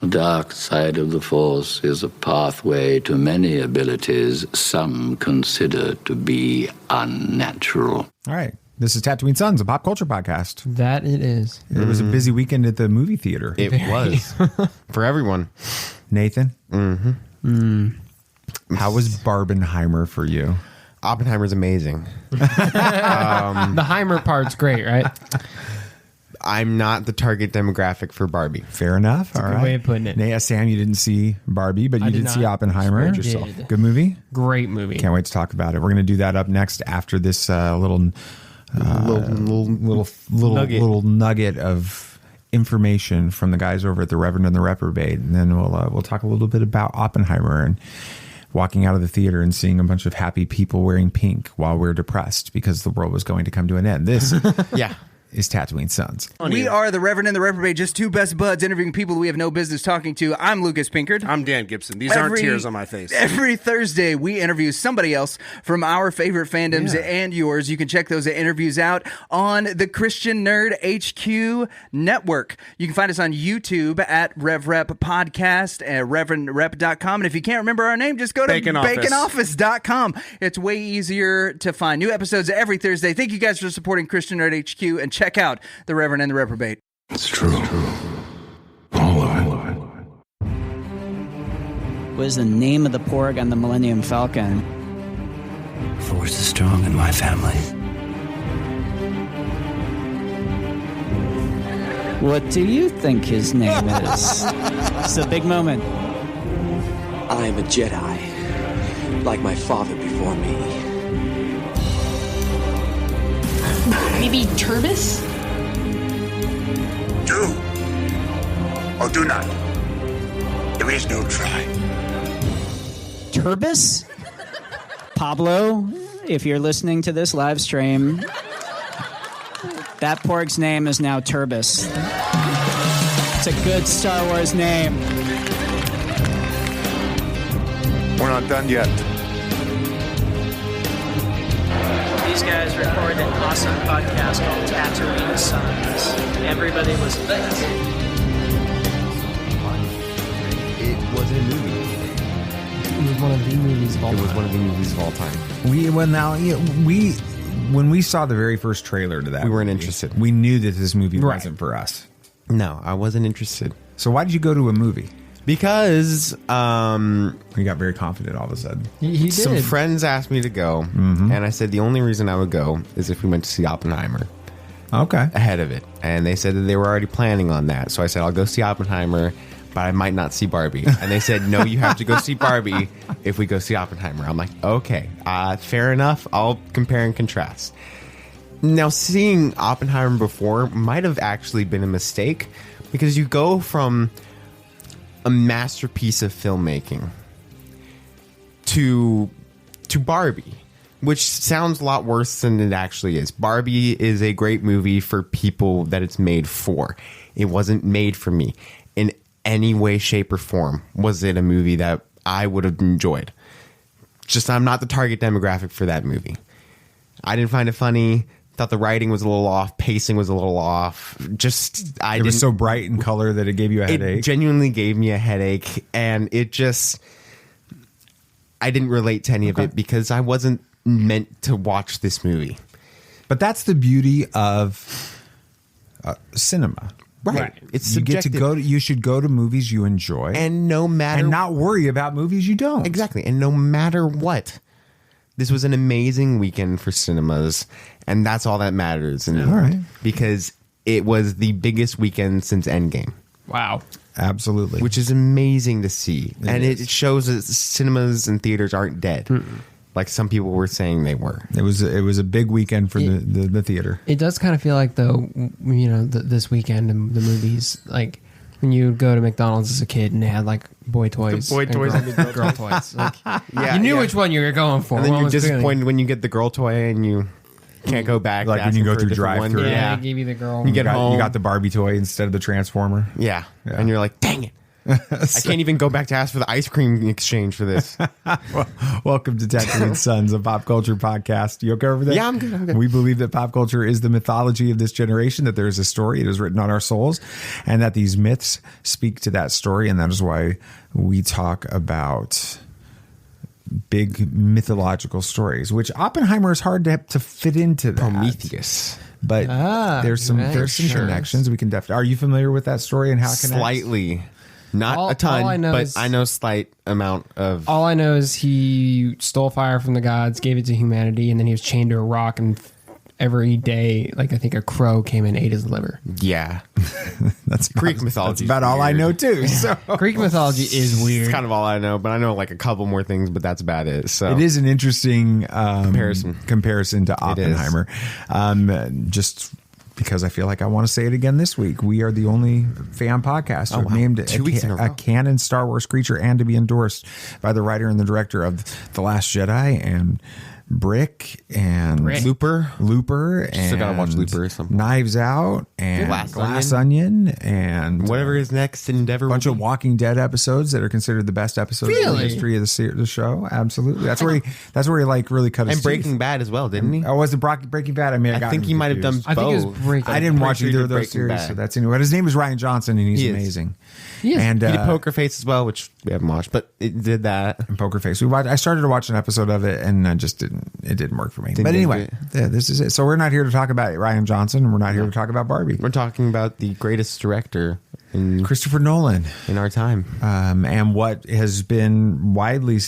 The dark side of the Force is a pathway to many abilities some consider to be unnatural. All right. This is Tatooine Sons, a pop culture podcast. That it is. It was a busy weekend at the movie theater. It was. For everyone. Nathan? How was Barbenheimer for you? Oppenheimer's amazing. The Heimer part's great, right? I'm not the target demographic for Barbie. Fair enough. That's a good way of putting it. Nate, Sam, you didn't see Barbie, but you did see Oppenheimer. I did. Good movie? Great movie. Can't wait to talk about it. We're going to do that up next after this little nugget of information from the guys over at the Reverend and the Reprobate, and then we'll talk a little bit about Oppenheimer and walking out of the theater and seeing a bunch of happy people wearing pink while we're depressed because the world was going to come to an end. This, is Tatooine Sons. We are the Reverend and the Reprobate, just two best buds interviewing people we have no business talking to. I'm Lucas Pinkard. I'm Dan Gibson. These aren't tears on my face. Every Thursday, we interview somebody else from our favorite fandoms and yours. You can check those interviews out on the Christian Nerd HQ Network. You can find us on YouTube at RevRep Podcast at ReverendRep.com. And if you can't remember our name, just go to BaconOffice.com. It's way easier to find. New episodes every Thursday. Thank you guys for supporting Christian Nerd HQ, and check out the Reverend and the Reprobate. It's true. All of it. What is the name of the Porg on the Millennium Falcon? Force is strong in my family. What do you think his name is? It's a big moment. I am a Jedi, like my father before me. Maybe Turbis? Do or do not. There is no try. Turbis? Pablo, if you're listening to this live stream, that Porg's name is now Turbis. It's a good Star Wars name. We're not done yet. These guys recorded an awesome podcast called Tatooine Sons. Everybody listen to this. It was a movie. It was one of the movies of all time. It was one of the movies of all time. When we saw the very first trailer to that, We weren't interested. We knew that this movie wasn't for us. No, I wasn't interested. So why did you go to a movie? Because You got very confident all of a sudden. He did. some friends asked me to go, and I said the only reason I would go is if we went to see Oppenheimer Okay. ahead of it. And they said that they were already planning on that. So I said, I'll go see Oppenheimer, but I might not see Barbie. And they said, no, you have to go see Barbie if we go see Oppenheimer. I'm like, okay, fair enough. I'll compare and contrast. Now, seeing Oppenheimer before might have actually been a mistake because you go from a masterpiece of filmmaking to Barbie, which sounds a lot worse than it actually is. Barbie is a great movie for people that it's made for. It wasn't made for me in any way, shape, or form. Was it a movie that I would have enjoyed? Just I'm not the target demographic for that movie. I didn't find it funny. Thought the writing was a little off, pacing was a little off. It was so bright in color that it gave you a headache. It genuinely gave me a headache, and I didn't relate to any of it because I wasn't meant to watch this movie. But that's the beauty of cinema. Right. It's You get to subjective. go to, you should go to movies you enjoy And no matter and not worry about movies you don't. Exactly. And no matter what, this was an amazing weekend for cinemas, and that's all that matters. And All right. because it was the biggest weekend since Endgame. Wow. Absolutely. Which is amazing to see. It it shows that cinemas and theaters aren't dead. Like some people were saying they were. It was a big weekend for the theater. It does kind of feel like, though, this weekend and the movies, like when you go to McDonald's as a kid and they had like boy toys, The boy and toys girl, and the girl toys. Like, Yeah, you knew yeah. which one you were going for. And then One you're was clearly- disappointed when you get the girl toy and you can't go back. Like when you asking go for a through different one. drive-thru. Yeah, Yeah. they gave you the girl. You get home. You got the Barbie toy instead of the Transformer. Yeah. Yeah. And you're like, dang it. I can't even go back to ask for the ice cream exchange for this. Welcome to Tatooine Sons, a pop culture podcast. You okay over there? Yeah, I'm good. We believe that pop culture is the mythology of this generation, that there is a story, it is written on our souls, and that these myths speak to that story. And that is why we talk about big mythological stories, which Oppenheimer is hard to fit into that. Prometheus. But there's some connections. We can definitely. Are you familiar with that story and how it connects? Slightly. Not a ton, but I know slight amount of... All I know is he stole fire from the gods, gave it to humanity, and then he was chained to a rock, and every day, like I think a crow came and ate his liver. Yeah. That's Greek mythology. That's about all I know, too. So. Greek mythology is weird. It's kind of all I know, but I know like a couple more things, but that's about it. So it is an interesting comparison to Oppenheimer. Just... because I feel like I want to say it again this week. We are the only fan podcast who have named a canon Star Wars creature and to be endorsed by the writer and the director of The Last Jedi and Brick and Looper and still gotta watch Looper or something. Knives Out and Glass Onion and whatever his next endeavor. A bunch of Walking Dead episodes that are considered the best episodes in the history of the show. Absolutely, that's where he like really cut his and Breaking Bad as well, didn't he? Oh, was it Breaking Bad? I think he might have done both. I think it was Breaking. I didn't watch either of those series, so that's anyway. But his name is Ryan Johnson, and he's amazing. And he did Poker Face as well, which we haven't watched, but it did that. And Poker Face. I started to watch an episode of it, and I just didn't. It didn't work for me. But anyway, this is it. So we're not here to talk about Ryan Johnson, and we're not here to talk about Barbie. We're talking about the greatest director, Christopher Nolan, in our time, and what has been widely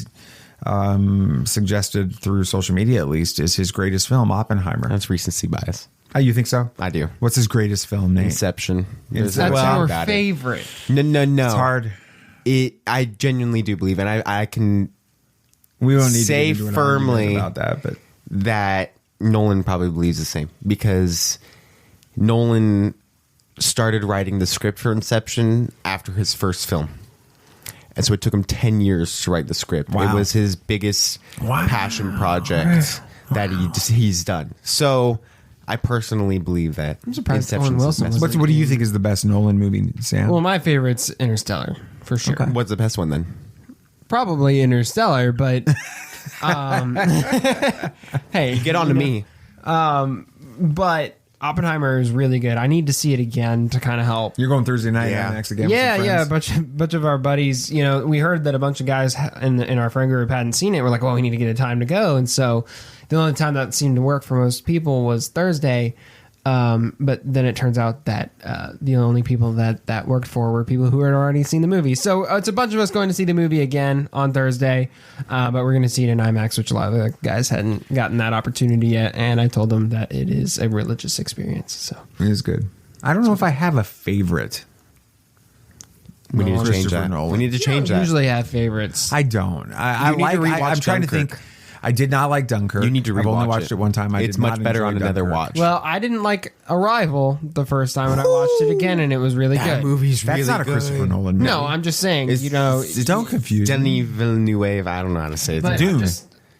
suggested through social media, at least, is his greatest film, Oppenheimer. That's recency bias. Oh, you think so? I do. What's his greatest film, Nate? Inception. That's your favorite. No. It's hard. I genuinely do believe, and I can. We won't need say to get into firmly about that, but that Nolan probably believes the same, because Nolan started writing the script for Inception after his first film. And so it took him 10 years to write the script. Wow. It was his biggest passion project that he's done. So I personally believe that. I'm surprised Owen Wilson was. What do you think is the best Nolan movie, Sam? Well, my favorite's Interstellar, for sure. Okay. What's the best one then? Probably Interstellar, but hey, get on to me. But Oppenheimer is really good. I need to see it again to kind of help. You're going Thursday night next again. Yeah. A bunch of our buddies. You know, we heard that a bunch of guys in our friend group hadn't seen it. We're like, well, we need to get a time to go, and so the only time that seemed to work for most people was Thursday. But then it turns out that the only people that worked for were people who had already seen the movie. So it's a bunch of us going to see the movie again on Thursday, but we're going to see it in IMAX, which a lot of the guys hadn't gotten that opportunity yet. And I told them that it is a religious experience. So it is good. I don't know if I have a favorite. We need to change that. We need to change that. Usually have favorites. I don't. I'm trying to think. I did not like Dunkirk. You need to rewatch it. I've only watched it one time. It's much better on another watch. Well, I didn't like Arrival the first time, and I watched it again, and it was really good. That movie's That's really not a good. Christopher Nolan movie. No, I'm just saying. Don't confuse me. Denis Villeneuve. I don't know how to say it. Dune.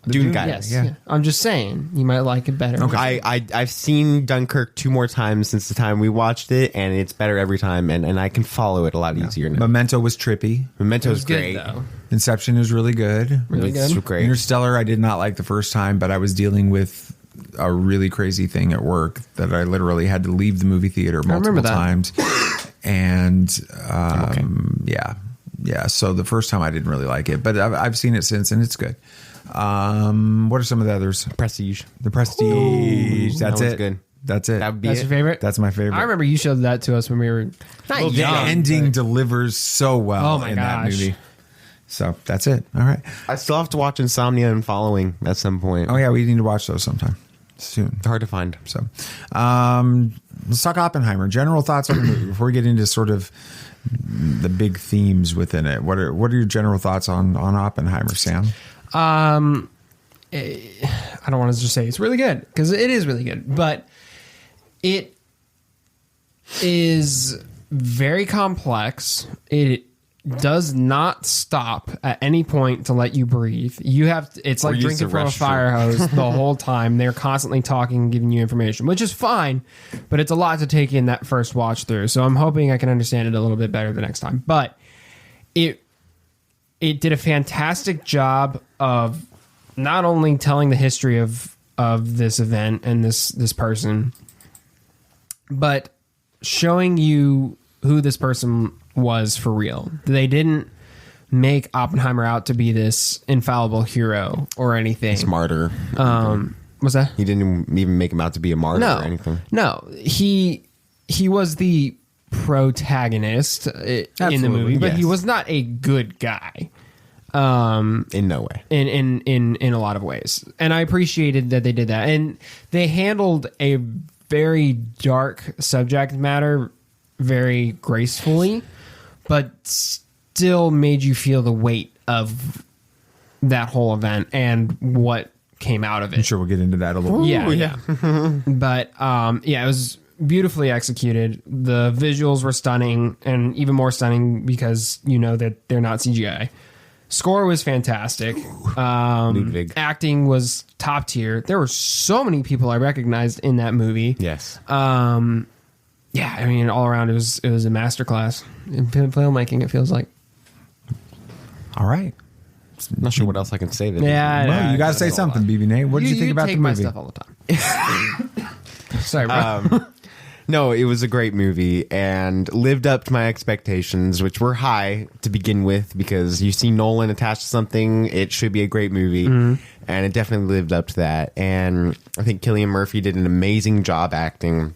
Dune guy. Yes. Yeah. I'm just saying you might like it better. Okay. I've seen Dunkirk 2 more times since the time we watched it, and it's better every time, and I can follow it a lot easier now. Memento was trippy. Memento's good, great. though. Inception is really good. It's great. Interstellar I did not like the first time, but I was dealing with a really crazy thing at work that I literally had to leave the movie theater multiple times. And yeah. So the first time I didn't really like it, but I've seen it since, and it's good. What are some of the others? Prestige. The Prestige. That's that one's it. Good. That's it. That would be That's your favorite? That's my favorite. I remember you showed that to us when we were not the young, ending but- delivers so well my in that gosh. movie. So that's it. All right. I still have to watch Insomnia and Following at some point. Oh yeah, we need to watch those sometime soon. It's hard to find. So, let's talk Oppenheimer. General thoughts on the movie before we get into sort of the big themes within it. What are your general thoughts on Oppenheimer, Sam? I don't want to just say it's really good, because it is really good, but it is very complex. It does not stop at any point to let you breathe. It's like drinking from a fire hose the whole time. They're constantly talking and giving you information, which is fine, but it's a lot to take in that first watch through. So I'm hoping I can understand it a little bit better the next time. But it did a fantastic job of not only telling the history of this event and this person, but showing you who this person was for real. They didn't make Oppenheimer out to be this infallible hero or anything. It's martyr. What's that? He didn't even make him out to be a martyr or anything. No, he was the protagonist in the movie, but he was not a good guy. In no way. In a lot of ways. And I appreciated that they did that. And they handled a very dark subject matter very gracefully, but still made you feel the weight of that whole event and what came out of it. I'm sure we'll get into that a little bit. Yeah. But it was beautifully executed. The visuals were stunning, and even more stunning because you know that they're not CGI. Score was fantastic. Acting was top tier. There were so many people I recognized in that movie. Yes. I mean, all around it was a masterclass in filmmaking. It feels like. All right. I'm not sure what else I can say. You got to say something, BB Nate. What did you think about the movie? You take my stuff all the time. Sorry, bro. No, it was a great movie and lived up to my expectations, which were high to begin with, because you see Nolan attached to something, it should be a great movie. And it definitely lived up to that. And I think Cillian Murphy did an amazing job acting.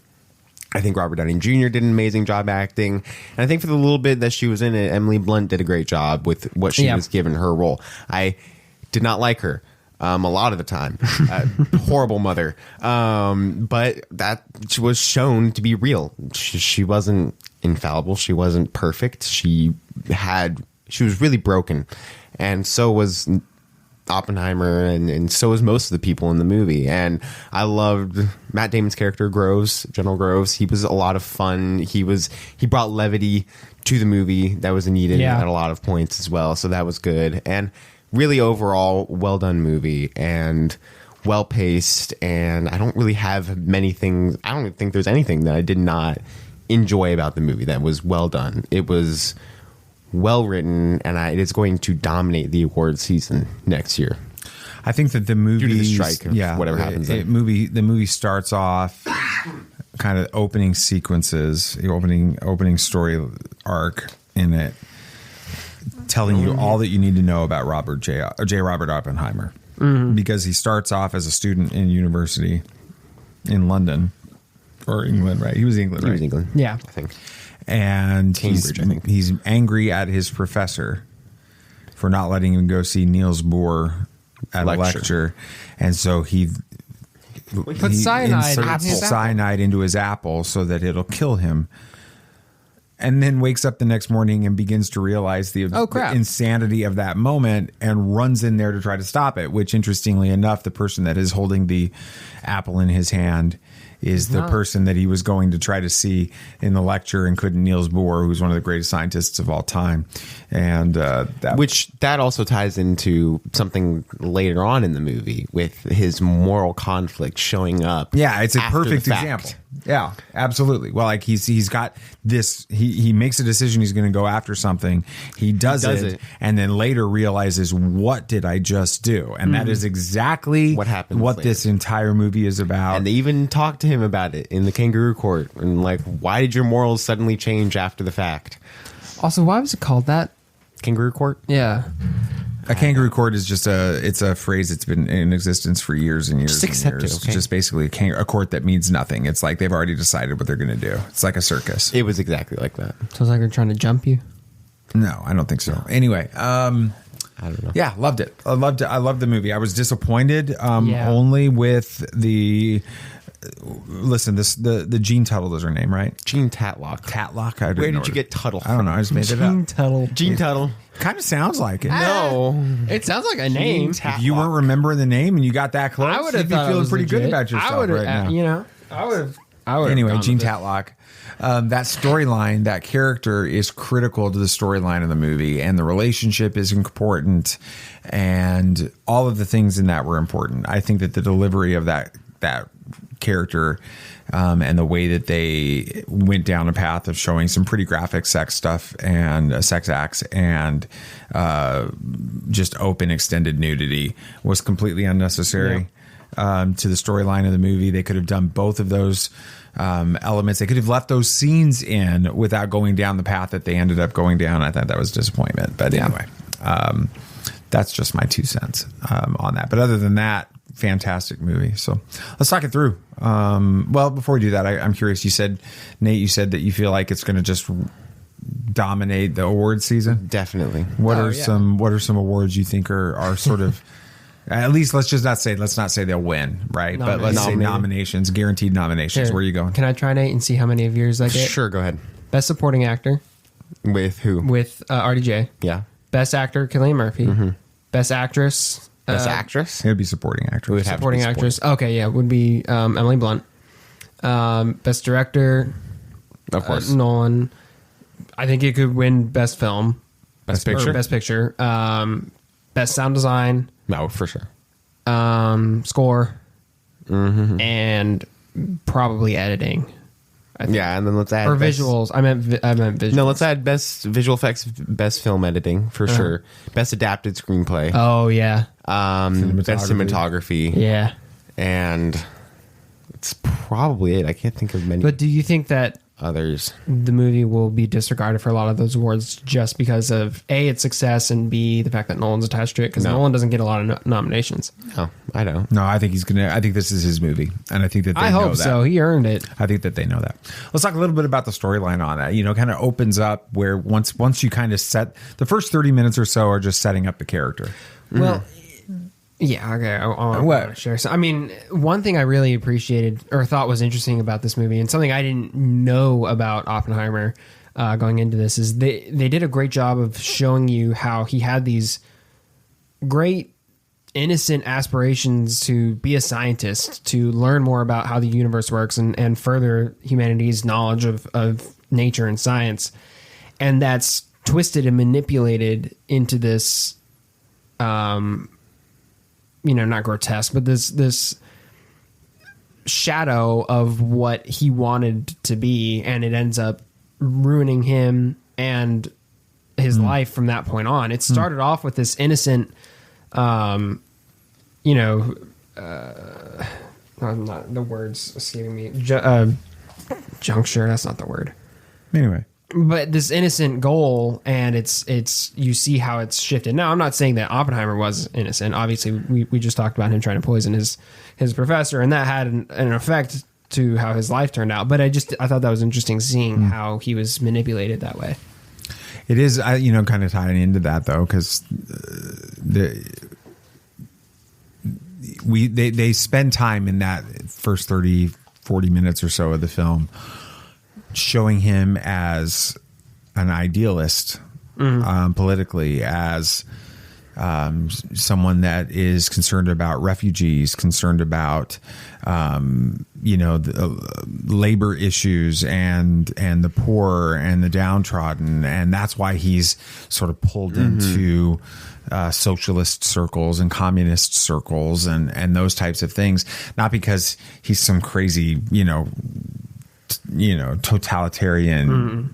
I think Robert Downey Jr. did an amazing job acting. And I think for the little bit that she was in it, Emily Blunt did a great job with what she was given her role. I did not like her. A lot of the time. Horrible mother. But that she was shown to be real. She wasn't infallible. She wasn't perfect. She was really broken. And so was Oppenheimer, and so was most of the people in the movie. And I loved Matt Damon's character, General Groves. He was a lot of fun. He brought levity to the movie that was needed at a lot of points as well. So that was good. And really overall well done movie and well paced, and I don't really have many things. I don't think there's anything that I did not enjoy about the movie that was well done. It was well written, and it is going to dominate the award season next year. I think that the movie, due to the strike, whatever happens, the movie starts off kind of opening sequences, the opening story arc in it, telling you all that you need to know about Robert Oppenheimer, because he starts off as a student in university in London or England, right? He was England, right? He was England, yeah, I think. And Cambridge, I think. He's angry at his professor for not letting him go see Niels Bohr at a lecture, and so he puts cyanide into his apple so that it'll kill him. And then wakes up the next morning and begins to realize the insanity of that moment and runs in there to try to stop it, which, interestingly enough, the person that is holding the apple in his hand is the person that he was going to try to see in the lecture and couldn't, Niels Bohr, who's one of the greatest scientists of all time. And that also ties into something later on in the movie with his moral conflict showing up. Yeah, it's a perfect example. Yeah, absolutely. Well, like he's got this, he makes a decision he's going to go after something. He does it, and then later realizes, what did I just do? And that is exactly what happens. What this entire movie is about. And they even talk to him about it in the kangaroo court, and like, why did your morals suddenly change after the fact? Also, why was it called that? Kangaroo court? Yeah. A kangaroo court is just it's a phrase that's been in existence for years and years. Just accept it, okay? Just basically a court that means nothing. It's like they've already decided what they're going to do. It's like a circus. It was exactly like that. So it's like they're trying to jump you? No, I don't think so. Anyway, I don't know. Yeah, loved it. I loved the movie. I was disappointed only with the... Listen, the Jean Tuttle is her name, right? Jean Tatlock. Tatlock? Where did you get Tuttle from? I don't know. I just made it up. Jean Tuttle. Kind of sounds like it. No. It sounds like a name. If you weren't remembering the name and you got that close, I would have you'd be feeling pretty good about yourself right now. You know, I would. Anyway, Jean Tatlock. That storyline, that character is critical to the storyline of the movie, and the relationship is important, and all of the things in that were important. I think that the delivery of that that character and the way that they went down a path of showing some pretty graphic sex stuff and sex acts and just open extended nudity was completely unnecessary to the storyline of the movie. They could have done both of those elements. They could have left those scenes in without going down the path that they ended up going down. I thought that was a disappointment. But anyway, that's just my 2 cents on that. But other than that, fantastic movie. So let's talk it through. Well, before we do that, I'm curious. You said, Nate, you said that you feel like it's going to just dominate the award season. Definitely. What are some awards you think are sort of at least let's not say they'll win, right? But let's say nominations, guaranteed nominations. Here, where are you going? Can I try, Nate, and see how many of yours I get? Sure, go ahead. Best supporting actor. With who? With RDJ. Yeah. Best actor, Cillian Murphy. Mm-hmm. Best actress. Best actress? It'd be supporting actress. Supporting actress. Okay, yeah, would be Emily Blunt. Best director, of course, Nolan. I think it could win best film, best picture, best picture. Best sound design. No, for sure. Score, and probably editing. Yeah, and then let's add visuals. I meant visuals. No, let's add best visual effects, best film editing for sure. Best adapted screenplay. Oh yeah. Best cinematography. Yeah. And it's probably it. I can't think of many. But do you think that others, the movie will be disregarded for a lot of those awards just because of A, its success, and B, the fact that Nolan's attached to it? Because Nolan doesn't get a lot of nominations. No, I don't. No, I think I think this is his movie, and I think that I hope so. He earned it. I think that they know that. Let's talk a little bit about the storyline on that. You know, kind of opens up where once you kind of set the first 30 minutes or so are just setting up the character. Well. Yeah, okay. I want to share. So, I mean, one thing I really appreciated or thought was interesting about this movie, and something I didn't know about Oppenheimer going into this, is they did a great job of showing you how he had these great innocent aspirations to be a scientist, to learn more about how the universe works and further humanity's knowledge of nature and science. And that's twisted and manipulated into this not grotesque, but this shadow of what he wanted to be, and it ends up ruining him and his life from that point on. It started off with this innocent, not the words escaping me. Juncture. That's not the word. Anyway. But this innocent goal, and it's you see how it's shifted. Now, I'm not saying that Oppenheimer was innocent. Obviously, we just talked about him trying to poison his professor, and that had an effect to how his life turned out. But I thought that was interesting seeing how he was manipulated that way. It is, kind of tying into that though, because they spend time in that first 30, 40 minutes or so of the film showing him as an idealist politically, as someone that is concerned about refugees, concerned about the labor issues and the poor and the downtrodden, and that's why he's sort of pulled into socialist circles and communist circles and those types of things, not because he's some crazy totalitarian,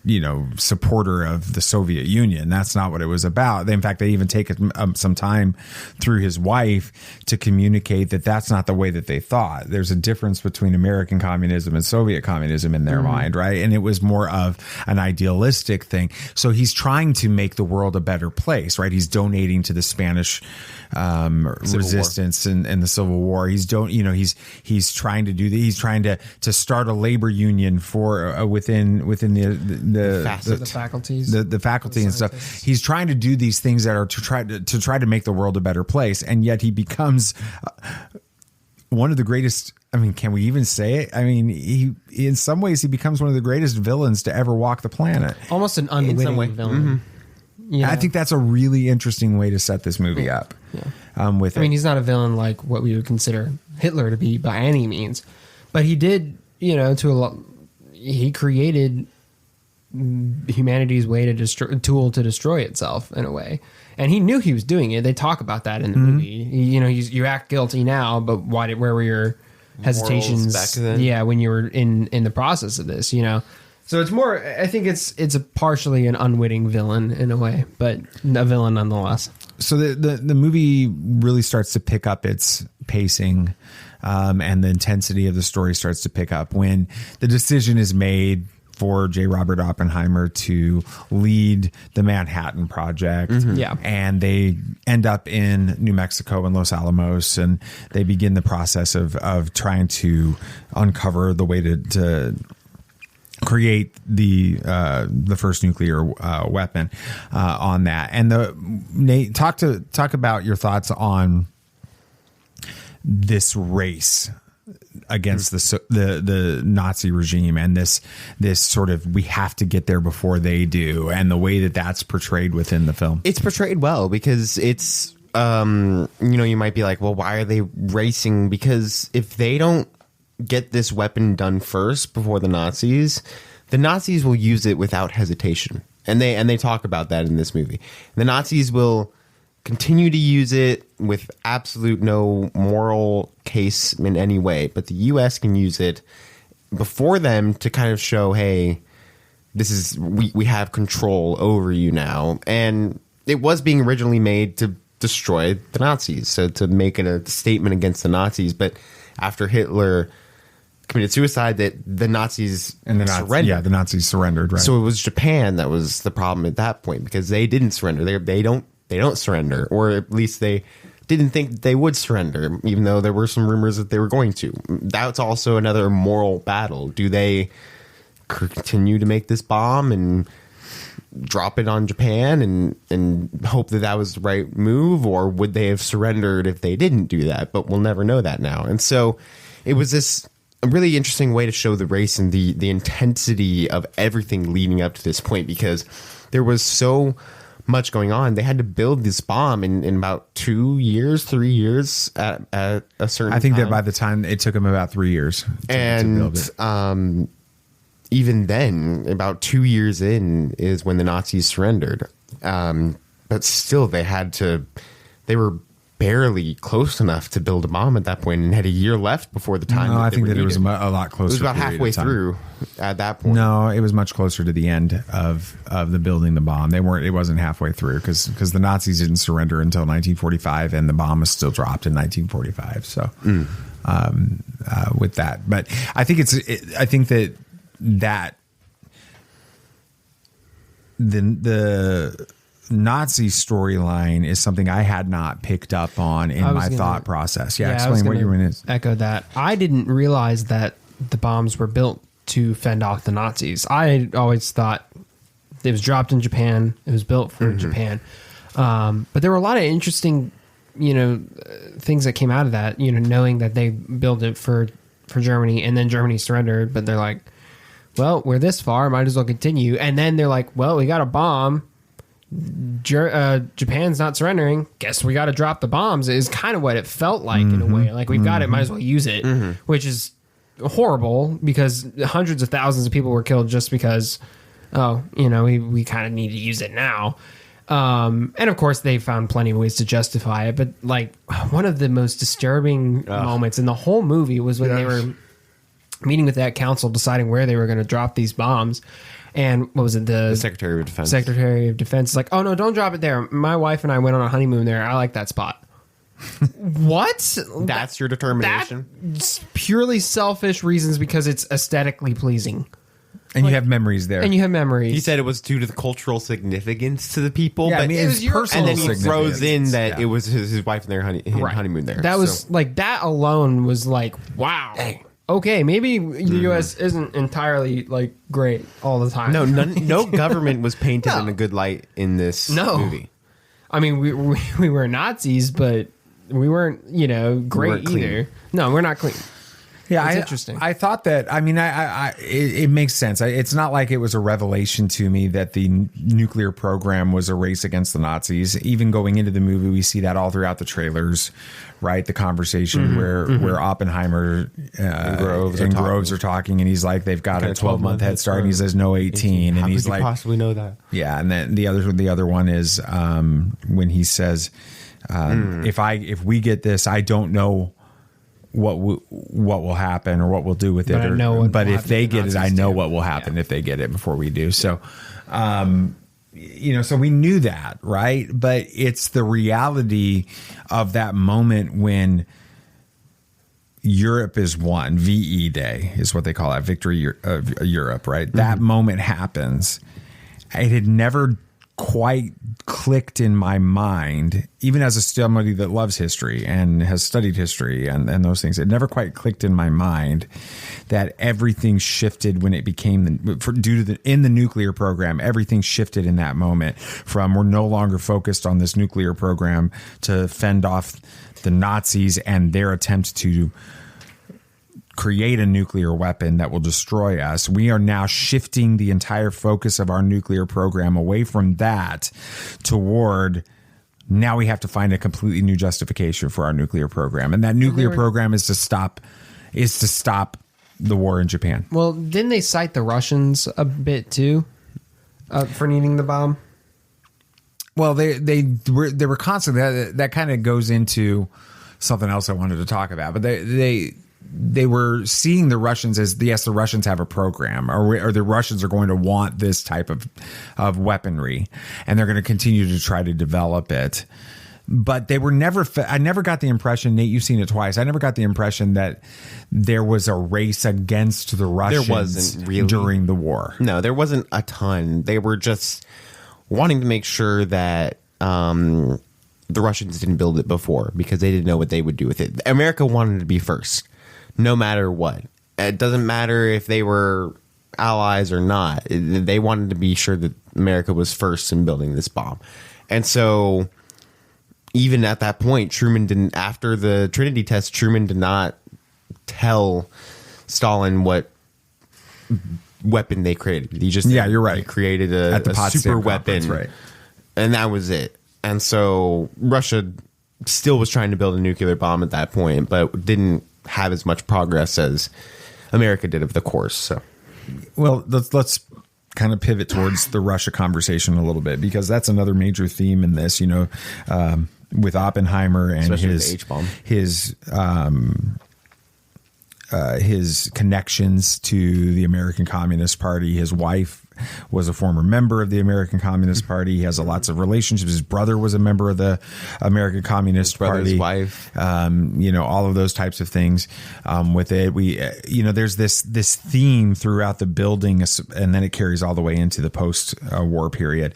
supporter of the Soviet Union. That's not what it was about. In fact, they even take some time through his wife to communicate that that's not the way that they thought. There's a difference between American communism and Soviet communism in their mind, right? And it was more of an idealistic thing. So he's trying to make the world a better place, right? He's donating to the Spanish resistance and the Civil War. He's trying to do that. He's trying to start a labor union for within the faculties, the faculty and stuff. He's trying to do these things that are to try to make the world a better place, and yet he becomes one of the greatest. I mean, can we even say it? I mean, in some ways he becomes one of the greatest villains to ever walk the planet. Almost an unwitting villain. Yeah. I think that's a really interesting way to set this movie up. Yeah. I mean, he's not a villain like what we would consider Hitler to be by any means, but he did, he created humanity's way to tool to destroy itself in a way, and he knew he was doing it. They talk about that in the movie. You act guilty now, but where were your hesitations back then. yeah, when you were in the process of this, so it's more, I think it's a partially an unwitting villain in a way, but a villain nonetheless. So the movie really starts to pick up its pacing, and the intensity of the story starts to pick up when the decision is made for J. Robert Oppenheimer to lead the Manhattan Project. Yeah. And they end up in New Mexico and Los Alamos, and they begin the process of trying to uncover the way to create the first nuclear weapon on that. And Nate, talk about your thoughts on this race against the Nazi regime and this sort of, we have to get there before they do, and the way that's portrayed within the film. It's portrayed well because it's you might be like, well, why are they racing? Because if they don't get this weapon done first before the Nazis will use it without hesitation, and they talk about that in this movie. The Nazis will continue to use it with absolute no moral case in any way, but the U.S. can use it before them to kind of show, hey, this is we have control over you now. And it was being originally made to destroy the Nazis, so to make a statement against the Nazis. But after Hitler committed suicide, that the Nazis surrendered. Yeah, the Nazis surrendered, right? So it was Japan that was the problem at that point, because they didn't surrender. They don't surrender, or at least they didn't think that they would surrender, even though there were some rumors that they were going to. That's also another moral battle. Do they continue to make this bomb and drop it on Japan and hope that was the right move, or would they have surrendered if they didn't do that? But we'll never know that now. And so it was a really interesting way to show the race and the intensity of everything leading up to this point, because there was so much going on. They had to build this bomb in about 3 years at a certain time. I think that by the time it took them about 3 years to build it. Even then, about 2 years in is when the Nazis surrendered. But still, they were barely close enough to build a bomb at that point, and had a year left before the time. No, I think that it was a lot closer. It was about halfway through at that point. No, it was much closer to the end of the building the bomb. It wasn't halfway through, because the Nazis didn't surrender until 1945, and the bomb was still dropped in 1945. So with that, but I think I think that the Nazi storyline is something I had not picked up on in my thought process. Yeah, explain what you were in. Echo that. I didn't realize that the bombs were built to fend off the Nazis. I always thought it was dropped in Japan. It was built for Japan. But there were a lot of interesting, things that came out of that, knowing that they built it for Germany, and then Germany surrendered, but they're like, well, we're this far, might as well continue. And then they're like, well, we got a bomb. Japan's not surrendering. Guess we got to drop the bombs. Is kind of what it felt like in a way. Like, we've got it, might as well use it, which is horrible, because hundreds of thousands of people were killed just because, we kind of need to use it now. And of course, they found plenty of ways to justify it. But like, one of the most disturbing moments in the whole movie was when they were meeting with that council, deciding where they were going to drop these bombs. And what was it? The Secretary of Defense. Secretary of Defense is like, oh no, don't drop it there. My wife and I went on a honeymoon there. I like that spot. What? That's your determination? That's purely selfish reasons, because it's aesthetically pleasing. And you have memories there. And you have memories. He said it was due to the cultural significance to the people. Yeah, but I mean, it's personal. And then he throws in that Yeah. it was his wife and their honeymoon there. That was like, that alone was like, wow. Okay, maybe the U.S. isn't entirely like great all the time. No government was painted in a good light in this movie. I mean, we were Nazis, but we weren't, great either. No, we're not clean. Yeah, it's interesting. I thought that. I mean, it makes sense. It's not like it was a revelation to me that the nuclear program was a race against the Nazis. Even going into the movie, we see that all throughout the trailers, right? The conversation where Oppenheimer and Groves are talking, and he's like, they've got a 12-month head start, and he says no 18, and he's like, possibly know that? Yeah, and then the other one is when he says, if we get this, I don't know what will happen or what we'll do with it. But I know what but will if happen they to the get it, I Nazis know too. what will happen if they get it before we do. So, so we knew that, right? But it's the reality of that moment when Europe is won. VE Day is what they call it, Victory of Europe, right? Mm-hmm. That moment happens. It had never quite clicked in my mind, even as somebody that loves history and has studied history and those things. It never quite clicked in my mind that everything shifted when it became in the nuclear program. Everything shifted in that moment from we're no longer focused on this nuclear program to fend off the Nazis and their attempt to create a nuclear weapon that will destroy us. We are now shifting the entire focus of our nuclear program away from that toward now we have to find a completely new justification for our nuclear program. And that nuclear program is to stop the war in Japan. Well, didn't they cite the Russians a bit too for needing the bomb? Well, they were constantly that kind of goes into something else I wanted to talk about, but they were seeing the Russians as the Russians have a program, or the Russians are going to want this type of weaponry, and they're going to continue to try to develop it. But they were never. I never got the impression, Nate, you've seen it twice. I never got the impression that there was a race against the Russians. There wasn't really during the war. No, there wasn't a ton. They were just wanting to make sure that the Russians didn't build it before because they didn't know what they would do with it. America wanted to be first, no matter what. It doesn't matter if they were allies or not. They wanted to be sure that America was first in building this bomb. And so even at that point, Truman didn't, after the Trinity test, Truman did not tell Stalin what weapon they created. He just, you're right. He created a super weapon, right? And that was it. And so Russia still was trying to build a nuclear bomb at that point, but didn't have as much progress as America did of the course. So, well, let's kind of pivot towards the Russia conversation a little bit, because that's another major theme in this. With Oppenheimer and his connections to the American Communist Party. His wife was a former member of the American Communist Party. He has lots of relationships. His brother was a member of the American Communist Party. His wife. All of those types of things with it. There's this theme throughout the building, and then it carries all the way into the post-war period.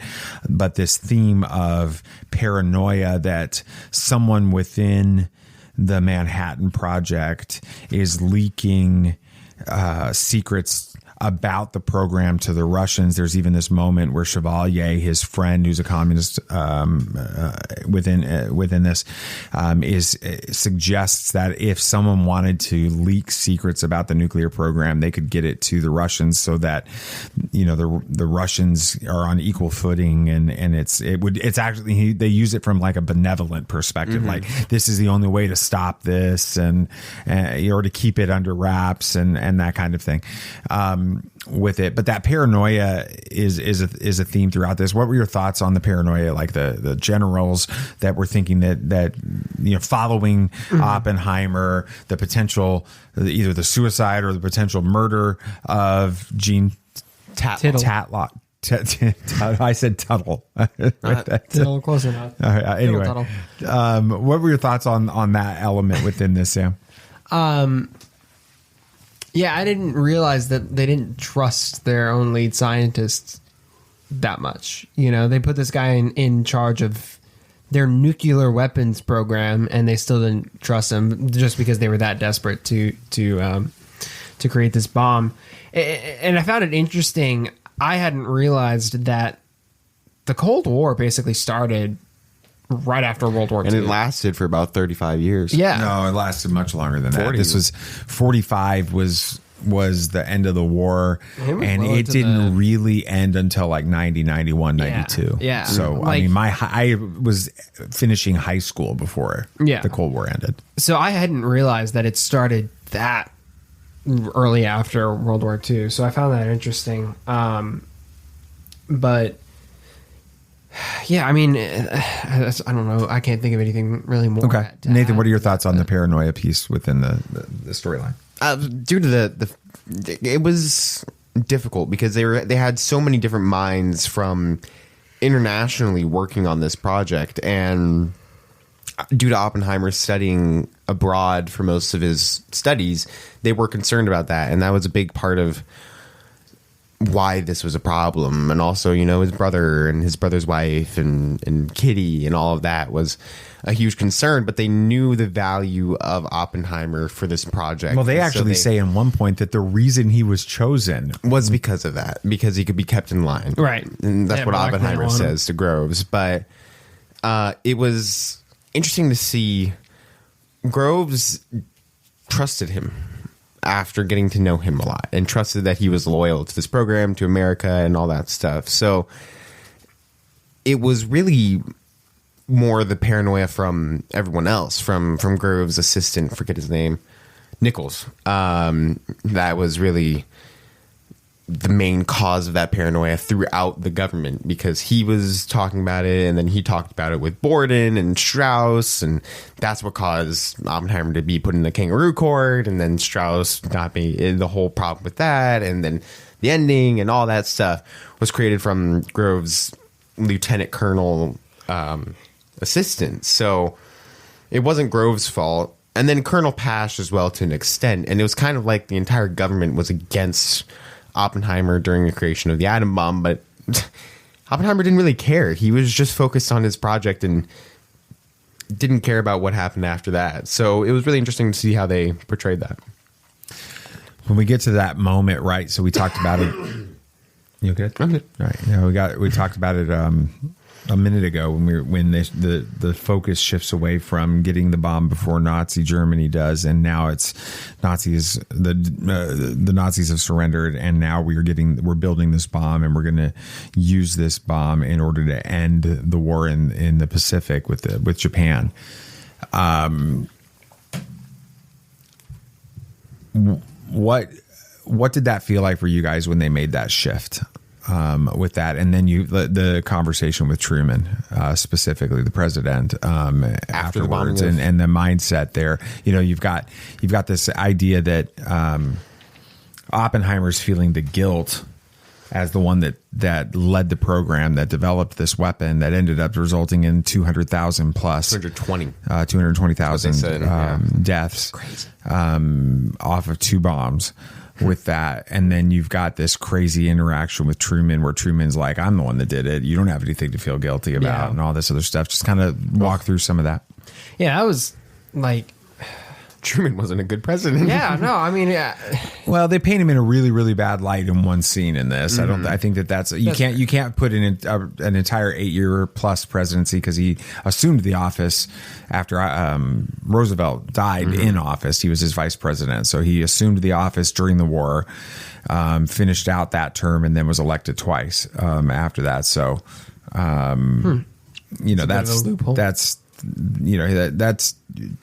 But this theme of paranoia that someone within the Manhattan Project is leaking secrets about the program to the Russians. There's even this moment where Chevalier, his friend, who's a communist within this, suggests that if someone wanted to leak secrets about the nuclear program, they could get it to the Russians, so that the Russians are on equal footing, and it's actually they use it from like a benevolent perspective, like this is the only way to stop this and or to keep it under wraps and that kind of thing. With it, but that paranoia is a theme throughout this. What were your thoughts on the paranoia, like the generals that were thinking that following Oppenheimer, the potential, either the suicide or the potential murder of Gene Tatlock. I said Tuttle. Tuttle, close enough. Anyway, what were your thoughts on that element within this, Sam? Yeah, I didn't realize that they didn't trust their own lead scientists that much. They put this guy in charge of their nuclear weapons program, and they still didn't trust him just because they were that desperate to create this bomb. And I found it interesting. I hadn't realized that the Cold War basically started right after World War II. And it lasted for about 35 years. Yeah. No, it lasted much longer than 40. that. This was 45 was the end of the war, and it didn't really end until like 90, 91, 92. Yeah. So, I was finishing high school before the Cold War ended. So I hadn't realized that it started that early after World War II. So I found that interesting. But Yeah, I mean, I don't know. I can't think of anything really more. Okay, Nathan, what are your thoughts on the paranoia piece within the storyline? Due to it was difficult because they had so many different minds from internationally working on this project, and due to Oppenheimer studying abroad for most of his studies, they were concerned about that, and that was a big part of why this was a problem. And also, his brother and his brother's wife and Kitty and all of that was a huge concern, but they knew the value of Oppenheimer for this project. Well, they actually say in one point that the reason he was chosen was because of that, because he could be kept in line. Right. And that's what Oppenheimer says to Groves. But it was interesting to see Groves trusted him after getting to know him a lot and trusted that he was loyal to this program, to America, and all that stuff. So it was really more the paranoia from everyone else, from Groves' assistant, forget his name, Nichols. That was really the main cause of that paranoia throughout the government, because he was talking about it, and then he talked about it with Borden and Strauss, and that's what caused Oppenheimer to be put in the kangaroo court, and then Strauss got me the whole problem with that, and then the ending and all that stuff was created from Groves' lieutenant colonel assistant. So it wasn't Groves' fault. And then Colonel Pash as well, to an extent, and it was kind of like the entire government was against Oppenheimer during the creation of the atom bomb, but Oppenheimer didn't really care. He was just focused on his project and didn't care about what happened after that. So it was really interesting to see how they portrayed that. When we get to that moment, right? So we talked about it. You good? I'm good. All right. We talked about it a minute ago when the focus shifts away from getting the bomb before Nazi Germany does, and now it's Nazis. The Nazis have surrendered, and now we're building this bomb, and we're going to use this bomb in order to end the war in the Pacific with Japan. What did that feel like for you guys when they made that shift? With that, and then the conversation with Truman, specifically the president, afterwards, and the mindset there. You've got this idea that Oppenheimer's feeling the guilt as the one that led the program, that developed this weapon that ended up resulting in 200,000 plus 220,000 deaths off of two bombs. With that, and then you've got this crazy interaction with Truman where Truman's like, I'm the one that did it, you don't have anything to feel guilty about, and all this other stuff. Just kind of walk through some of that. I was like, Truman wasn't a good president. Well, they paint him in a really, really bad light in one scene in this. I think that's you can't put in an entire 8-year plus presidency, because he assumed the office after Roosevelt died in office. He was his vice president, so he assumed the office during the war, finished out that term, and then was elected twice after that. So, that's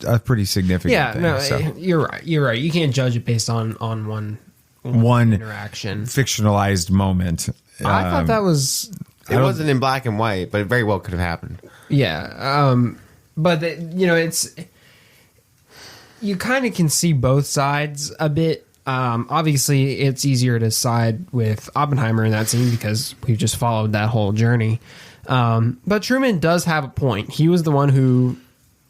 a pretty significant thing. So. You're right. You can't judge it based on one interaction, fictionalized moment. I thought that was. It wasn't in black and white, but it very well could have happened. Yeah, but it's, you kind of can see both sides a bit. Obviously, it's easier to side with Oppenheimer in that scene because we've just followed that whole journey. But Truman does have a point. He was the one who,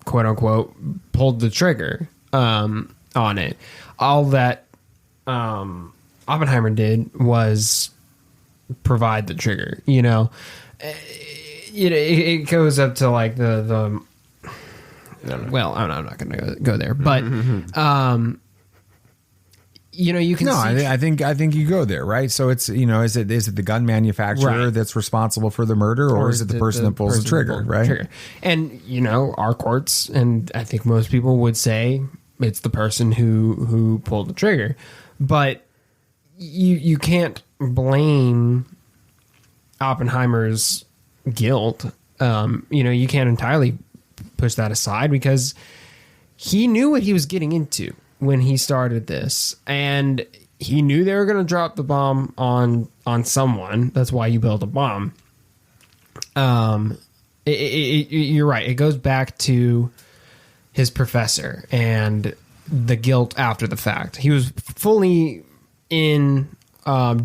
quote unquote, pulled the trigger on it. All that Oppenheimer did was provide the trigger. It goes up to like the well, I'm not going to go there, but you can. No, see I think you go there, right? So it's is it the gun manufacturer that's responsible for the murder, or is it the person that pulls the trigger, right? And our courts, and I think most people would say it's the person who pulled the trigger, but you can't blame Oppenheimer's guilt. You can't entirely push that aside, because he knew what he was getting into when he started this, and he knew they were going to drop the bomb on someone. That's why you build a bomb. you're right. It goes back to his professor and the guilt after the fact. He was fully in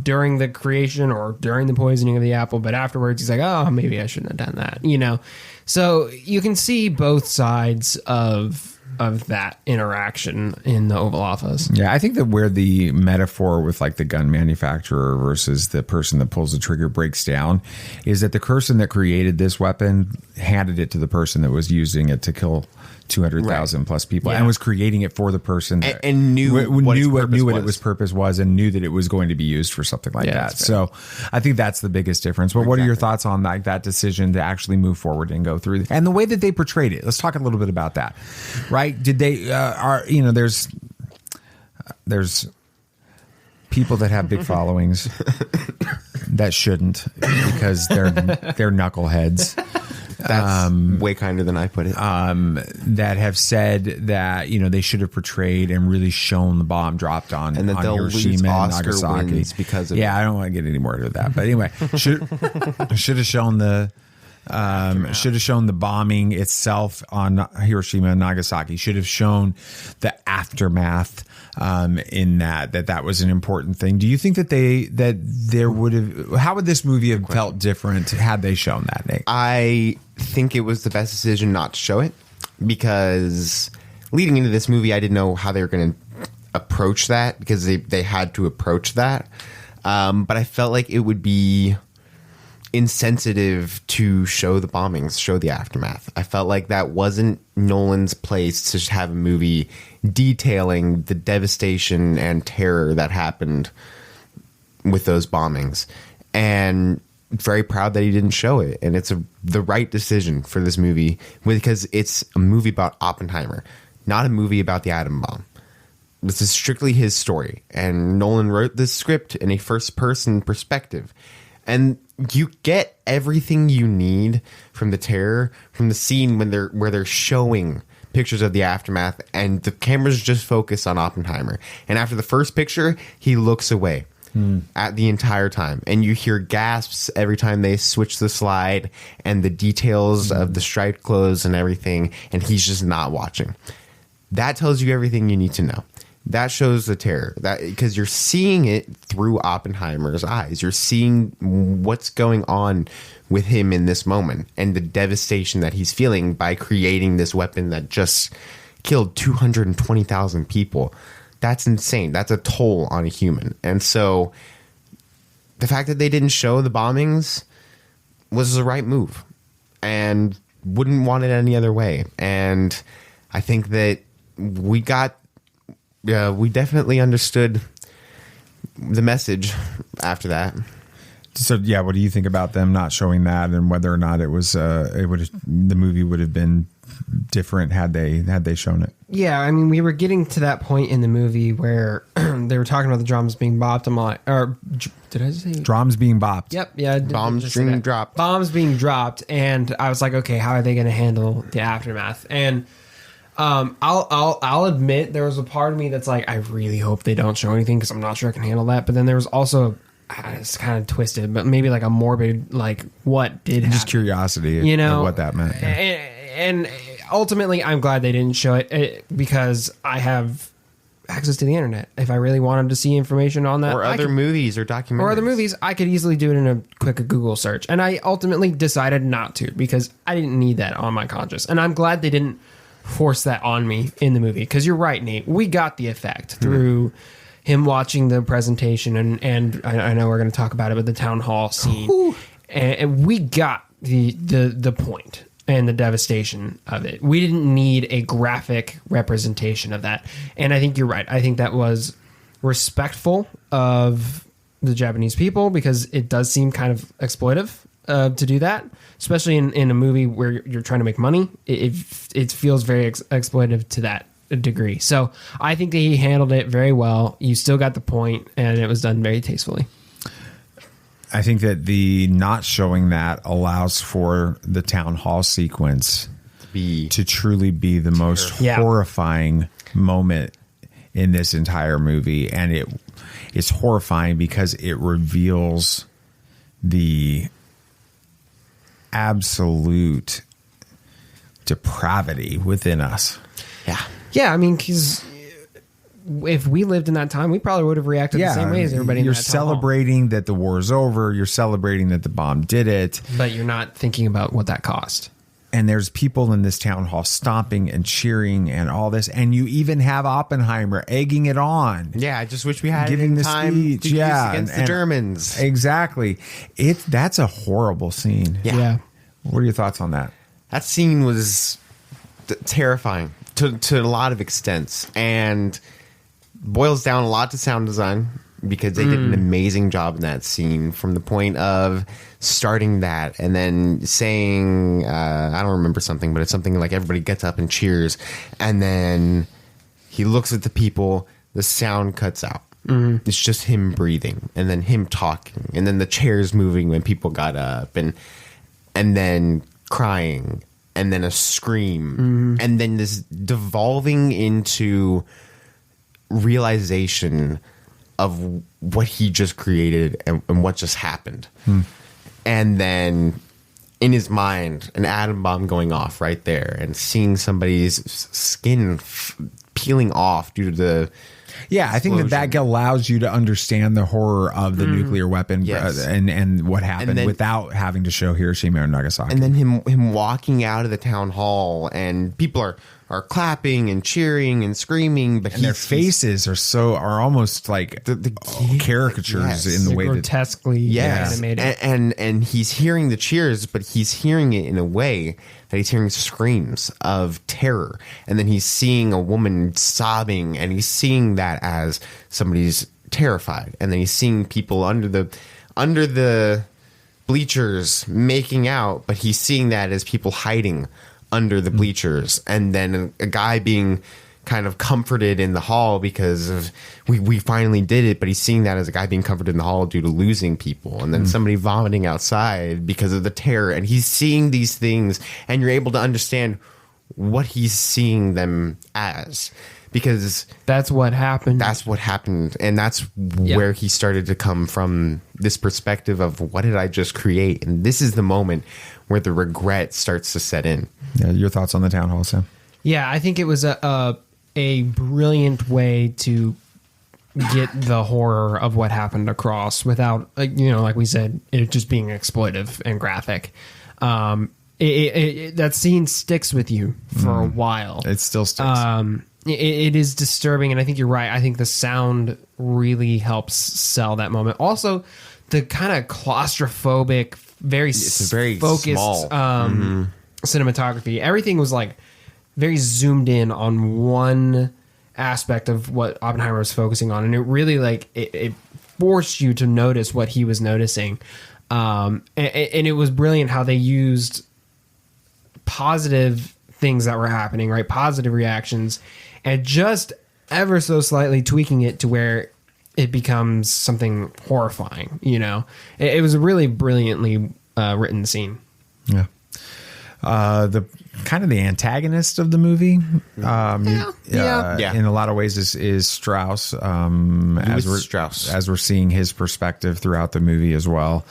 during the creation or during the poisoning of the apple, but afterwards he's like, oh, maybe I shouldn't have done that, you know? So you can see both sides of that interaction in the Oval Office. Yeah, I think that where the metaphor with like the gun manufacturer versus the person that pulls the trigger breaks down is that the person that created this weapon handed it to the person that was using it to kill 200,000 plus people and was creating it for the person that and knew what its purpose was and knew that it was going to be used for something like that. So I think that's the biggest difference. But what are your thoughts on like that decision to actually move forward and go through and the way that they portrayed it? Let's talk a little bit about that. Right? Did they there's people that have big followings that shouldn't because they're knuckleheads. That's way kinder than I put it. That have said that, you know, they should have portrayed and really shown the bomb dropped on, and that they'll Hiroshima lose and Oscar Nagasaki wins because of it. I don't want to get any more into that. But anyway, should have shown the bombing itself on Hiroshima and Nagasaki. Should have shown the aftermath in that was an important thing. Do you think that there would have, how would this movie have felt different had they shown that, Nate? I think it was the best decision not to show it, because leading into this movie, I didn't know how they were going to approach that, because they had to approach that. But I felt like it would be insensitive to show the bombings, show the aftermath. I felt like that wasn't Nolan's place to have a movie detailing the devastation and terror that happened with those bombings. And very proud that he didn't show it. And it's the right decision for this movie, because it's a movie about Oppenheimer, not a movie about the atom bomb. This is strictly his story. And Nolan wrote this script in a first-person perspective. And you get everything you need from the terror, from the scene where they're showing pictures of the aftermath, and the cameras just focus on Oppenheimer. And after the first picture, he looks away at the entire time. And you hear gasps every time they switch the slide, and the details of the striped clothes and everything, and he's just not watching. That tells you everything you need to know. That shows the terror, that because you're seeing it through Oppenheimer's eyes. You're seeing what's going on with him in this moment and the devastation that he's feeling by creating this weapon that just killed 220,000 people. That's insane. That's a toll on a human. And so the fact that they didn't show the bombings was the right move, and wouldn't want it any other way. And I think that we definitely understood the message after that. So yeah, what do you think about them not showing that, and whether or not the movie would have been different had they shown it? Yeah, I mean, we were getting to that point in the movie where they were talking about the drums being bopped. I'm like, or did I say drums being bopped? Yep, yeah, bombs being dropped. Bombs being dropped, and I was like, okay, how are they going to handle the aftermath? And I'll admit there was a part of me that's like, I really hope they don't show anything, because I'm not sure I can handle that. But then there was also, it's kind of twisted, but maybe like a morbid, like, what did happen? Just curiosity, you know, of what that meant. Yeah. And ultimately, I'm glad they didn't show it, because I have access to the internet. If I really wanted to see information on that, or other movies or documentaries, I could easily do it in a quick Google search. And I ultimately decided not to, because I didn't need that on my conscience. And I'm glad they didn't force that on me in the movie, because you're right, Nate. We got the effect through him watching the presentation, and I know we're going to talk about it, but the town hall scene, and we got the point and the devastation of it. We didn't need a graphic representation of that, and I think you're right. I think that was respectful of the Japanese people, because it does seem kind of exploitive to do that, especially in a movie where you're trying to make money. It feels very exploitive to that degree. So I think that he handled it very well. You still got the point, and it was done very tastefully. I think that the not showing that allows for the town hall sequence to truly be the most horrifying moment in this entire movie. And it's horrifying because it reveals the absolute depravity within us. Yeah, I mean, because if we lived in that time, we probably would have reacted the same way as everybody. You're in that town hall. celebrating that the war is over. You're celebrating that the bomb did it. But you're not thinking about what that cost. And there's people in this town hall stomping and cheering and all this. And you even have Oppenheimer egging it on. Yeah, I just wish we had giving the time speech. to use Yeah, against the Germans. Exactly. That's a horrible scene. Yeah. What are your thoughts on that? That scene was terrifying to a lot of extents, and boils down a lot to sound design, because they did an amazing job in that scene, from the point of starting that and then saying, I don't remember something, but it's something like everybody gets up and cheers, and then he looks at the people, the sound cuts out. It's just him breathing, and then him talking, and then the chairs moving when people got up, and then crying, and then a scream, and then this devolving into realization of what he just created and what just happened. And then in his mind, an atom bomb going off right there, and seeing somebody's skin peeling off due to the I think that allows you to understand the horror of the nuclear weapon and what happened, without having to show Hiroshima or Nagasaki. And then him walking out of the town hall, and people are clapping and cheering and screaming, but their faces are almost like the caricatures in the way grotesquely animated. And he's hearing the cheers, but he's hearing it in a way that he's hearing screams of terror, and then he's seeing a woman sobbing, and he's seeing that as somebody's terrified, and then he's seeing people under the bleachers making out, but he's seeing that as people hiding under the bleachers, and then a guy being kind of comforted in the hall because of we finally did it, but he's seeing that as a guy being comforted in the hall due to losing people, and then somebody vomiting outside because of the terror, and he's seeing these things, and you're able to understand what he's seeing them as, because that's what happened. And that's where he started to come from, this perspective of, what did I just create? And this is the moment where the regret starts to set in. Yeah, your thoughts on the town hall, Sam? Yeah, I think it was a brilliant way to get the horror of what happened across without, like we said, it just being exploitive and graphic. That scene sticks with you for a while. It still sticks. It is disturbing, and I think you're right. I think the sound really helps sell that moment. Also, the kind of claustrophobic, very focused small. Cinematography. Everything was like very zoomed in on one aspect of what Oppenheimer was focusing on, and it really it forced you to notice what he was noticing. And it was brilliant how they used positive things that were happening, right? Positive reactions, and just ever so slightly tweaking it to where it becomes something horrifying. It was a really brilliantly written scene. Yeah. The kind of the antagonist of the movie, in a lot of ways is Strauss. As we're seeing his perspective throughout the movie as well,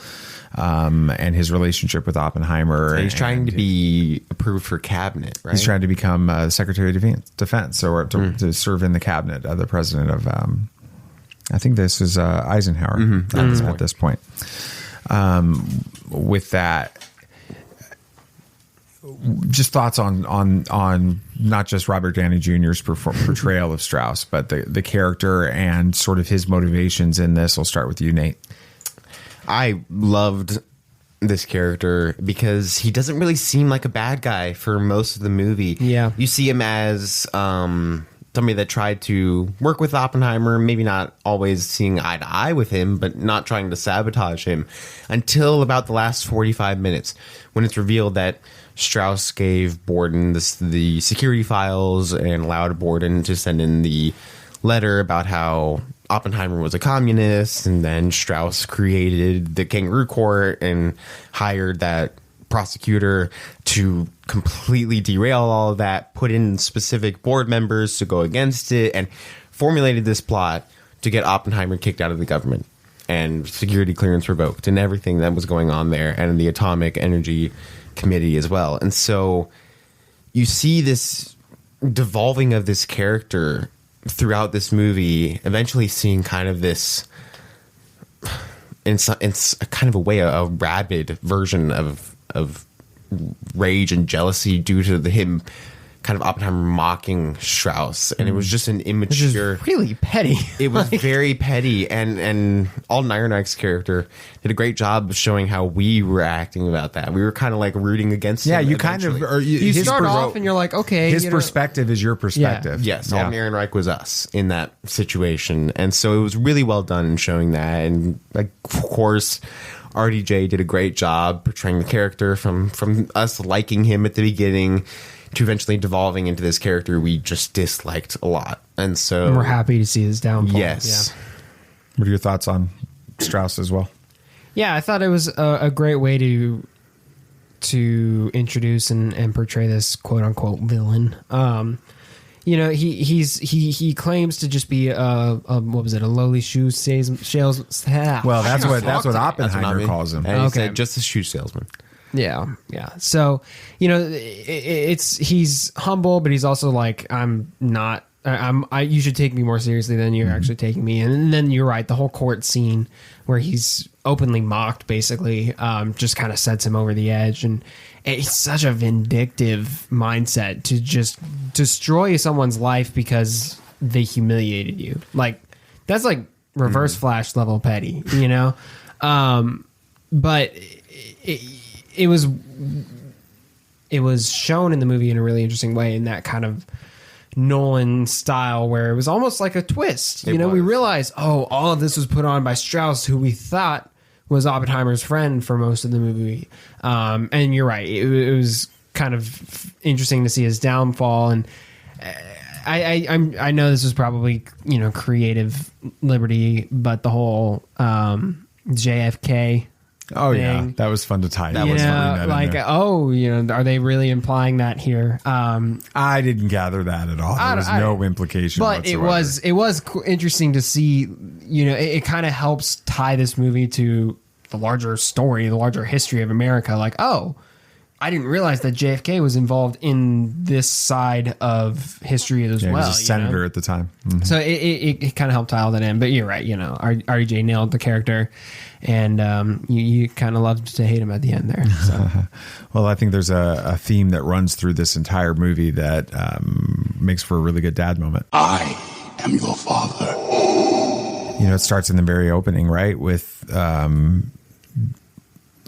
and his relationship with Oppenheimer. So he's trying to be approved for cabinet, right? He's trying to become Secretary of Defense, or to serve in the cabinet of the president of. I think this is Eisenhower at this point. With that. Just thoughts on not just Robert Downey Jr.'s portrayal of Strauss, but the character and sort of his motivations in this. I'll start with you, Nate. I loved this character because he doesn't really seem like a bad guy for most of the movie. Yeah. You see him as somebody that tried to work with Oppenheimer, maybe not always seeing eye to eye with him, but not trying to sabotage him, until about the last 45 minutes when it's revealed that Strauss gave Borden the security files and allowed Borden to send in the letter about how Oppenheimer was a communist, and then Strauss created the Kangaroo Court and hired that prosecutor to completely derail all of that, put in specific board members to go against it, and formulated this plot to get Oppenheimer kicked out of the government. and security clearance revoked and everything that was going on there, and the Atomic Energy Committee as well. And so you see this devolving of this character throughout this movie, eventually seeing kind of this, in a kind of a way, a rabid version of rage and jealousy due to him kind of Oppenheimer mocking Strauss, and it was just an immature, really petty. It was very petty, and Alden Ehrenreich's character did a great job of showing how we were acting about that. We were kind of like rooting against him. Yeah, you kind of, or you start off and you're like, okay, his perspective is your perspective. Yeah. Yes, Alden Ehrenreich was us in that situation, and so it was really well done in showing that. And like, of course, RDJ did a great job portraying the character from us liking him at the beginning to eventually devolving into this character we just disliked a lot. And so we're happy to see his downfall. Yes. Yeah. What are your thoughts on Strauss as well? Yeah, I thought it was a great way to introduce and portray this quote unquote villain. You know, he claims to just be a what was it, a lowly shoe sales. Well, that's what Oppenheimer calls him. And he said just a shoe salesman. Yeah. So, you know, he's humble, but he's also like, you should take me more seriously than you're actually taking me. And then you're right, the whole court scene where he's openly mocked, basically, just kind of sets him over the edge. And it's such a vindictive mindset to just destroy someone's life because they humiliated you. Like, that's like reverse Flash level petty, you know? But it was shown in the movie in a really interesting way, in that kind of Nolan style, where it was almost like a twist. We realized, all of this was put on by Strauss, who we thought was Oppenheimer's friend for most of the movie. And you're right, it was kind of interesting to see his downfall. And I know this was probably, creative liberty, but the whole JFK. Oh thing. Yeah, that was fun to tie. That was like, are they really implying that here? I didn't gather that at all. There was no implication. But whatsoever. it was interesting to see. It kind of helps tie this movie to the larger story, the larger history of America. Like, I didn't realize that JFK was involved in this side of history as well. He was a senator at the time. Mm-hmm. So it kind of helped tie all that in. But you're right. RJ nailed the character. And you kind of loved to hate him at the end there. So. Well, I think there's a theme that runs through this entire movie that makes for a really good dad moment. I am your father. It starts in the very opening, right? With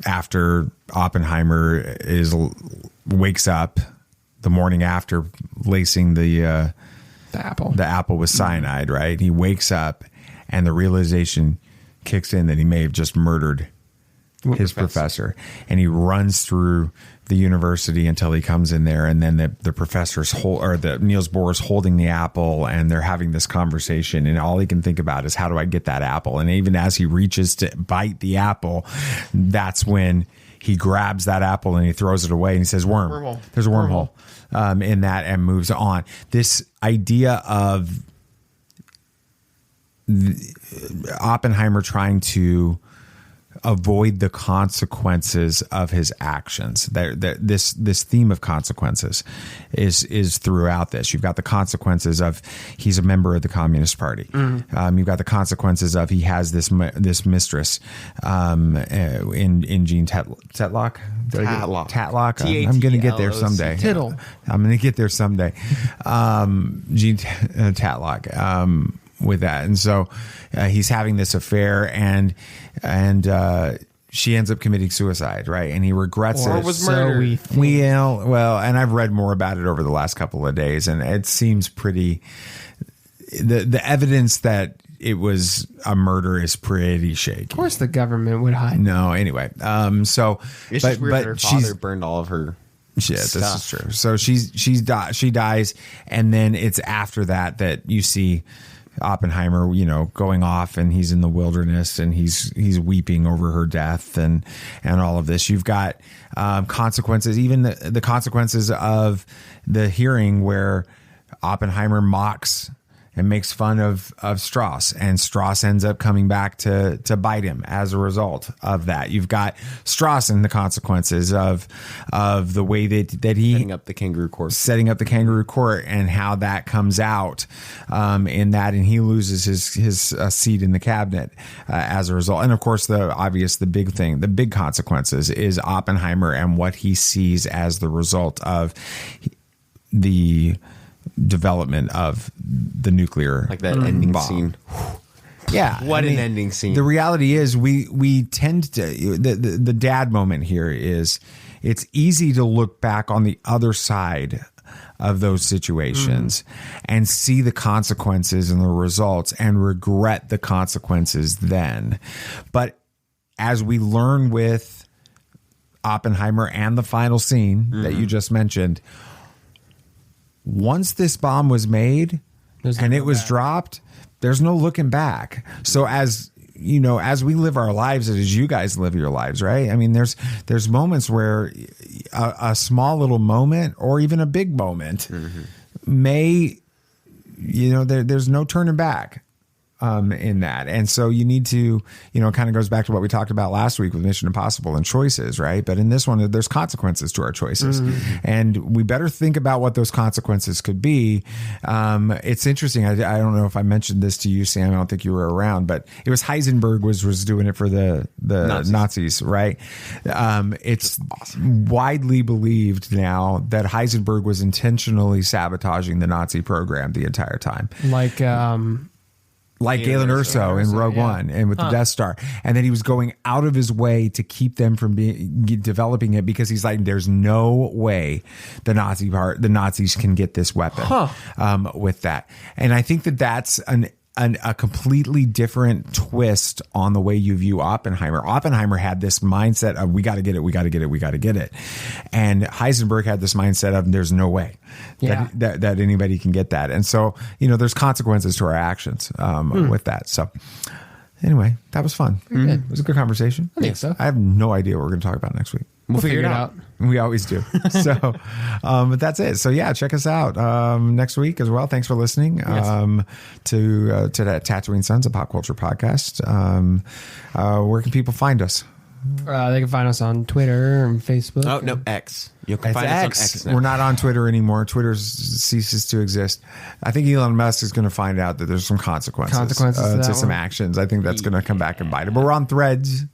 after Oppenheimer wakes up the morning after lacing the apple with cyanide, right? He wakes up and the realization kicks in that he may have just murdered his professor, and he runs through the university until he comes in there, and then the professor's Niels Bohr's holding the apple, and they're having this conversation, and all he can think about is, how do I get that apple? And even as he reaches to bite the apple, that's when he grabs that apple and he throws it away, and he says, wormhole. There's a wormhole in that, and moves on. This idea of Oppenheimer trying to avoid the consequences of his actions. This theme of consequences is throughout this. You've got the consequences of he's a member of the Communist Party. Mm-hmm. You've got the consequences of he has this mistress in Jean Tatlock. Tatlock. I'm going to get there someday. Tittle. I'm going to get there someday. Jean Tatlock. With that, and so he's having this affair, and she ends up committing suicide, right? And he regrets it. Or was murdered. And I've read more about it over the last couple of days, and it seems pretty. The evidence that it was a murder is pretty shaky. Of course, the government would hide. No, anyway. It's just weird that her father burned all of her. Yeah, this is true. So she dies, and then it's after that you see Oppenheimer, going off, and he's in the wilderness, and he's weeping over her death, and all of this. You've got consequences, even the consequences of the hearing where Oppenheimer mocks and makes fun of Strauss, and Strauss ends up coming back to bite him as a result of that. You've got Strauss and the consequences of the way that he setting up the kangaroo court and how that comes out in that, and he loses his seat in the cabinet as a result. And of course, the big consequences is Oppenheimer and what he sees as the result of the development of the nuclear, like that ending bomb. Scene. Yeah, an ending scene. The reality is we tend to the dad moment here is it's easy to look back on the other side of those situations and see the consequences and the results and regret the consequences then. But as we learn with Oppenheimer and the final scene that you just mentioned, once this bomb was made and it was dropped, there's no looking back. So as you know, as we live our lives, as you guys live your lives, right? I mean, there's moments where a small little moment or even a big moment may, there's no turning back in that. And so you need to, it kind of goes back to what we talked about last week with Mission Impossible and choices, right? But in this one, there's consequences to our choices. And we better think about what those consequences could be. It's interesting. I don't know if I mentioned this to you, Sam. I don't think you were around, but it was Heisenberg was doing it for the Nazis, right? It's widely believed now that Heisenberg was intentionally sabotaging the Nazi program the entire time. Like Galen Erso in Rogue One and with the Death Star. And then he was going out of his way to keep them from developing it because he's like, there's no way the Nazis can get this weapon with that. And I think that's a completely different twist on the way you view Oppenheimer. Oppenheimer had this mindset of we got to get it. And Heisenberg had this mindset of there's no way that anybody can get that. And so, there's consequences to our actions with that. So anyway, that was fun. It was a good conversation. I think so. I have no idea what we're going to talk about next week. We'll figure it out. We always do. So, but that's it. So yeah, check us out next week as well. Thanks for listening to that Tatooine Sons, a pop culture podcast. Where can people find us? They can find us on Twitter and Facebook. Oh, no, X. You can find us on X now. We're not on Twitter anymore. Twitter ceases to exist. I think Elon Musk is going to find out that there's some consequences to some actions. I think that's going to come back and bite him. But we're on Threads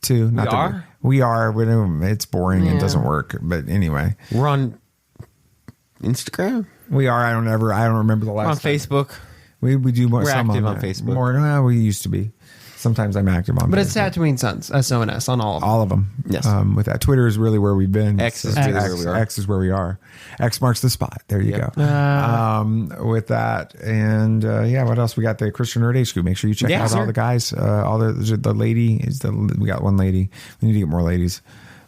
too. We are. It's boring and doesn't work. But anyway, we're on Instagram. We are. I don't remember the last. We're on Facebook. We do more. We're active on Facebook. More. We used to be. Sometimes I'm active on. But Facebook. it's Tatooine Sons, SONS on all of them. All of them. Yes. With that, Twitter is really where we've been. X is where we are. X is where we are. X marks the spot. There you go. With that, and what else we got? The Christian Nerd HQ. Make sure you check out all the guys. All the lady is we got one lady. We need to get more ladies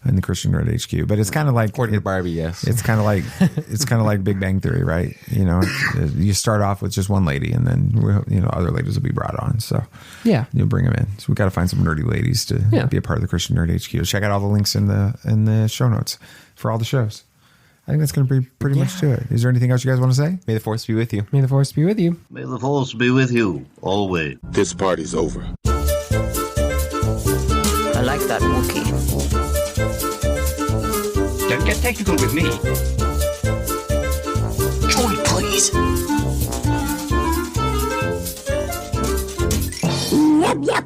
in the Christian Nerd HQ. But it's kind of like according to Barbie, yes. It's kind of like Big Bang Theory, right? You start off with just one lady, and then other ladies will be brought on. So you'll bring them in. So we got to find some nerdy ladies to be a part of the Christian Nerd HQ. Check out all the links in the show notes for all the shows. I think that's going to be pretty much to it. Is there anything else you guys want to say? May the Force be with you. May the Force be with you. May the Force be with you always. This party's over. I like that Wookiee. Don't get technical with me. Joy, please. Yep, yep.